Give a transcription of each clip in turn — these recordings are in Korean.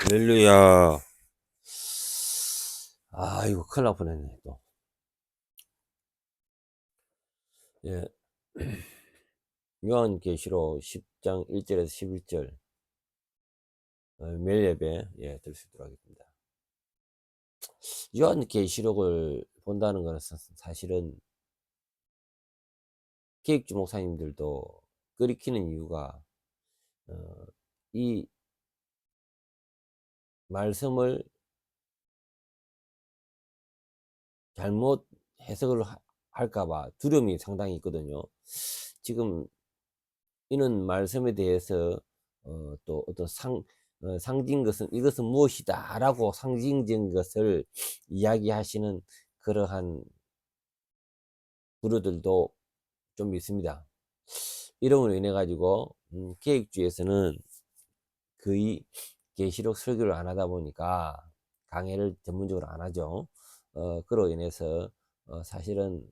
할렐루야. 이거 큰일 날 뻔했네, 또. 예. 요한계시록 10장 1절에서 11절, 매일 예배, 들 수 있도록 하겠습니다. 요한계시록을 본다는 것은 사실은 계획주 목사님들도 끓이키는 이유가, 어, 이 말씀을 잘못 해석을 할까봐 두려움이 상당히 있거든요. 지금 이는 말씀에 대해서 또 어떤 상징 것은 이것은 무엇이다 라고 상징적인 것을 이야기하시는 그러한 부류들도 좀 있습니다. 이름으로 인해 가지고 계획주에서는 거의 계시록 설교를 안 하다 보니까 강해를 전문적으로 안 하죠. 그로 인해서 사실은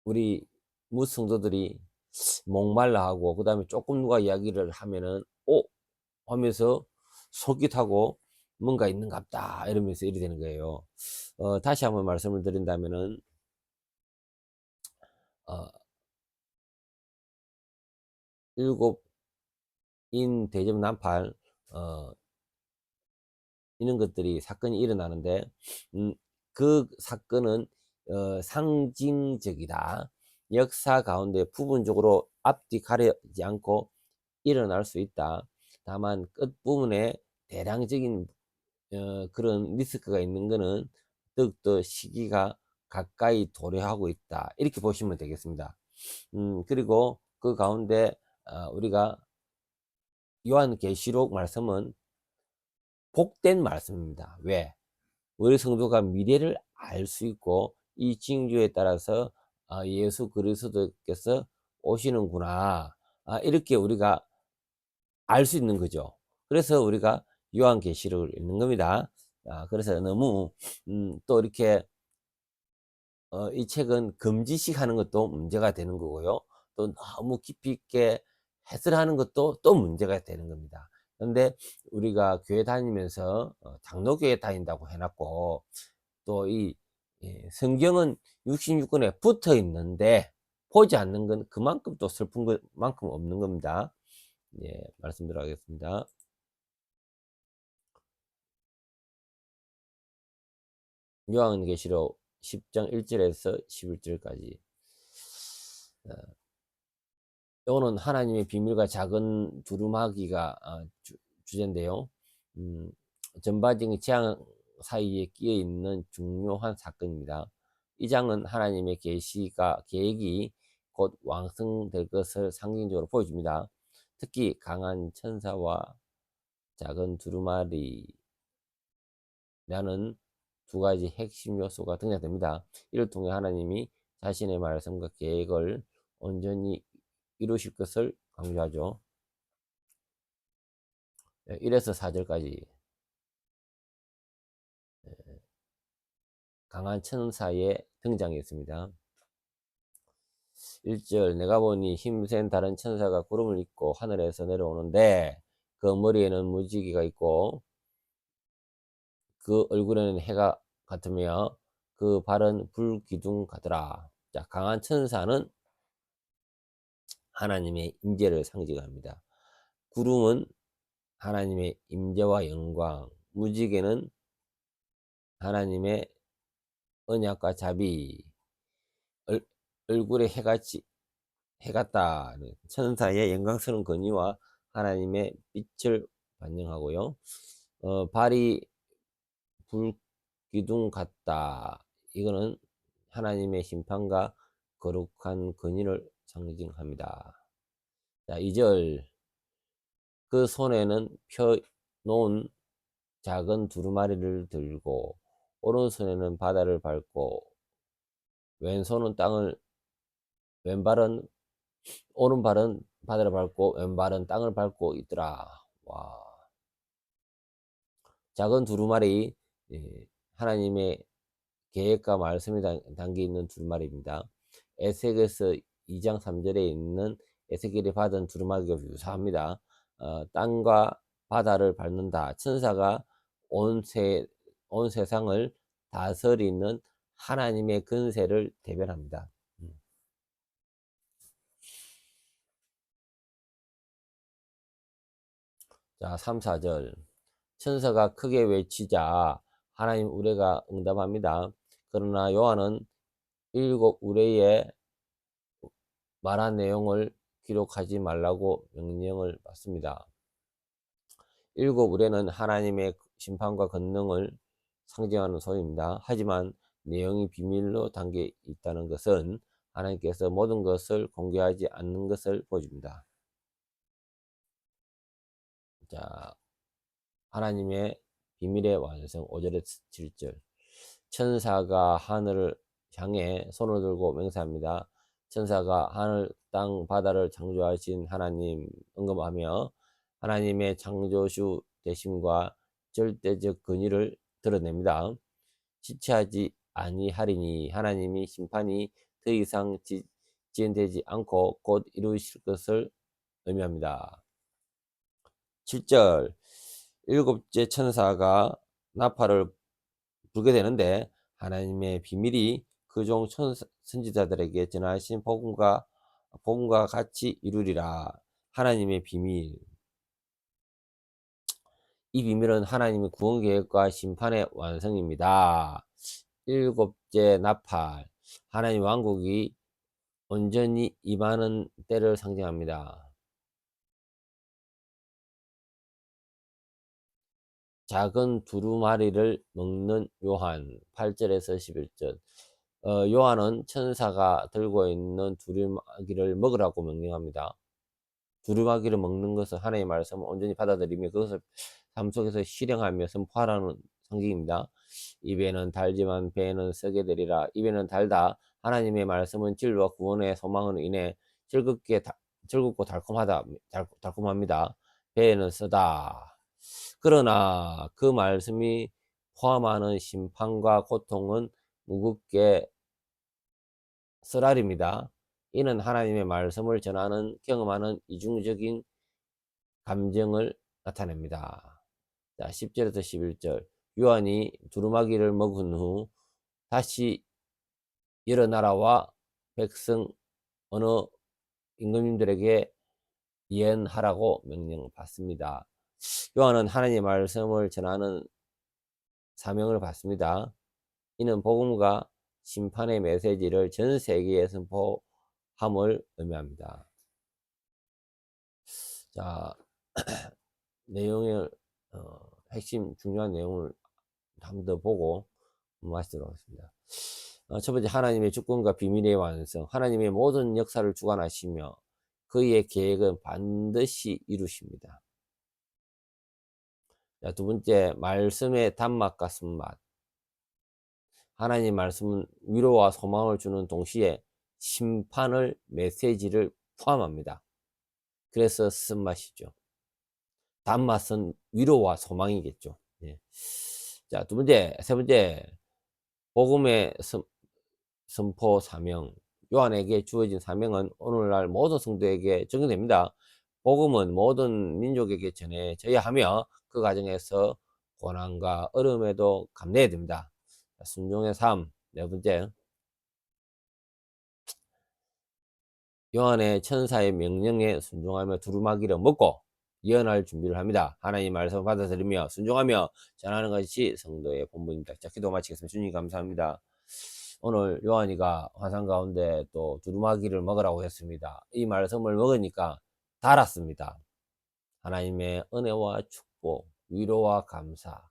우리 무성도들이 목말라 하고, 그 다음에 조금 누가 이야기를 하면은 하면서 속이 타고 뭔가 있는갑다 이러면서 이리 되는 거예요. 다시 한번 말씀을 드린다면은, 어, 일곱 인 대접 난팔, 어, 이런 것들이 사건이 일어나는데, 그 사건은 상징적이다. 역사 가운데 부분적으로 앞뒤 가리지 않고 일어날 수 있다. 다만 끝부분에 대량적인 그런 리스크가 있는 거는 더욱더 시기가 가까이 도래하고 있다, 이렇게 보시면 되겠습니다. 그리고 그 가운데 우리가 요한계시록 말씀은 복된 말씀입니다. 왜? 우리 성도가 미래를 알 수 있고 이 징조에 따라서 예수 그리스도께서 오시는구나, 이렇게 우리가 알 수 있는 거죠. 그래서 우리가 요한계시록을 읽는 겁니다. 그래서 너무 또 이렇게 이 책은 금지식 하는 것도 문제가 되는 거고요. 또 너무 깊이 있게 해설하는 것도 또 문제가 되는 겁니다. 그런데 우리가 교회 다니면서 장로교회 다닌다고 해놨고, 또 이 성경은 66권에 붙어 있는데 보지 않는 건 그만큼 또 슬픈 것만큼 없는 겁니다. 말씀드려 하겠습니다. 요한계시록 10장 1절에서 11절까지. 이거는 하나님의 비밀과 작은 두루마기가 주제인데요. 음, 전반적인 재앙 사이에 끼어 있는 중요한 사건입니다. 이 장은 하나님의 계획이 곧 완성될 것을 상징적으로 보여줍니다. 특히 강한 천사와 작은 두루마리라는 두 가지 핵심 요소가 등장됩니다. 이를 통해 하나님이 자신의 말씀과 계획을 온전히 이루실 것을 강조하죠. 1에서 4절까지. 강한 천사의 등장이 있습니다. 1절, 내가 보니 힘센 다른 천사가 구름을 입고 하늘에서 내려오는데 그 머리에는 무지개가 있고 그 얼굴에는 해가 같으며 그 발은 불기둥 같더라. 자, 강한 천사는 하나님의 임재를 상징합니다. 구름은 하나님의 임재와 영광, 무지개는 하나님의 언약과 자비, 얼굴에 해 같다는 천사의 영광스러운 권위와 하나님의 빛을 반영하고요. 발이 불기둥 같다. 이거는 하나님의 심판과 거룩한 권위를 상징합니다. 자, 2절, 그 손에는 펴 놓은 작은 두루마리를 들고 오른손에는 바다를 밟고 왼손은 땅을 왼발은 오른발은 바다를 밟고 왼발은 땅을 밟고 있더라. 와. 작은 두루마리, 하나님의 계획과 말씀이 담겨 있는 두루마리입니다. 에스겔서 2장 3절에 있는 에스겔이 받은 두루마리가 유사합니다. 땅과 바다를 밟는다. 천사가 온 세상을 다스리는 하나님의 권세를 대변합니다. 자, 3, 4절. 천사가 크게 외치자 하나님 우레가 응답합니다. 그러나 요한은 일곱 우레에 말한 내용을 기록하지 말라고 명령을 받습니다. 일곱 우레는 하나님의 심판과 권능을 상징하는 소리입니다. 하지만 내용이 비밀로 담겨 있다는 것은 하나님께서 모든 것을 공개하지 않는 것을 보여줍니다. 자, 하나님의 비밀의 완성 5절에서 7절. 천사가 하늘을 향해 손을 들고 맹세합니다. 천사가 하늘, 땅, 바다를 창조하신 하나님 언급하며 하나님의 창조주 되심과 절대적 권위를 드러냅니다. 지체하지 아니하리니 하나님이 심판이 더 이상 지연되지 않고 곧 이루실 것을 의미합니다. 7절. 일곱째 천사가 나팔을 불게 되는데 하나님의 비밀이 그 종 선지자들에게 전하신 복음과 같이 이루리라. 하나님의 비밀. 이 비밀은 하나님의 구원 계획과 심판의 완성입니다. 일곱째 나팔. 하나님 왕국이 온전히 임하는 때를 상징합니다. 작은 두루마리를 먹는 요한 8절에서 11절. 요한은 천사가 들고 있는 두루마기를 먹으라고 명령합니다. 두루마기를 먹는 것은 하나님의 말씀을 온전히 받아들이며 그것을 삶 속에서 실행하며 선포하라는 상징입니다. 입에는 달지만 배에는 쓰게 되리라. 입에는 달다. 하나님의 말씀은 진리와 구원의 소망으로 인해 즐겁고 달콤합니다. 배에는 쓰다. 그러나 그 말씀이 포함하는 심판과 고통은 무겁게 쓰라립니다. 이는 하나님의 말씀을 전하는 경험하는 이중적인 감정을 나타냅니다. 자, 10절에서 11절. 요한이 두루마기를 먹은 후 다시 여러 나라와 백성 어느 임금님들에게 예언하라고 명령받습니다. 요한은 하나님의 말씀을 전하는 사명을 받습니다. 이는 복음과 심판의 메시지를 전 세계에 선포함을 의미합니다. 자, 내용의 핵심 중요한 내용을 한 번 더 보고 마치도록 하겠습니다. 첫 번째, 하나님의 주권과 비밀의 완성. 하나님의 모든 역사를 주관하시며 그의 계획은 반드시 이루십니다. 자, 두 번째, 말씀의 단맛과 쓴맛. 하나님 말씀은 위로와 소망을 주는 동시에 심판을 메시지를 포함합니다. 그래서 쓴맛이죠. 단맛은 위로와 소망이겠죠. 예. 자, 세 번째, 복음의 선포 사명. 요한에게 주어진 사명은 오늘날 모든 성도에게 적용됩니다. 복음은 모든 민족에게 전해져야 하며 그 과정에서 고난과 어려움에도 감내해야 됩니다. 순종의 삶. 네 번째, 요한의 천사의 명령에 순종하며 두루마기를 먹고 예언할 준비를 합니다. 하나님 말씀을 받아들이며 순종하며 전하는 것이 성도의 본분입니다. 자, 기도 마치겠습니다. 주님 감사합니다. 오늘 요한이가 환상 가운데 또 두루마기를 먹으라고 했습니다. 이 말씀을 먹으니까 달았습니다. 하나님의 은혜와 축복, 위로와 감사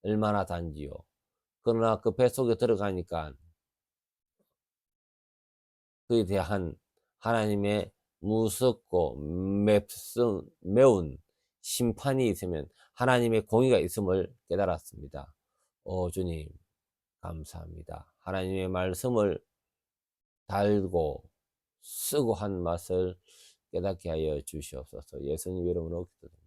얼마나 단지요. 그러나 그 뱃속에 들어가니까 그에 대한 하나님의 무섭고 매운 심판이 있으면 하나님의 공의가 있음을 깨달았습니다. 주님 감사합니다. 하나님의 말씀을 달고 쓰고 한 맛을 깨닫게 하여 주시옵소서. 예수님 이름으로 기도드립니다.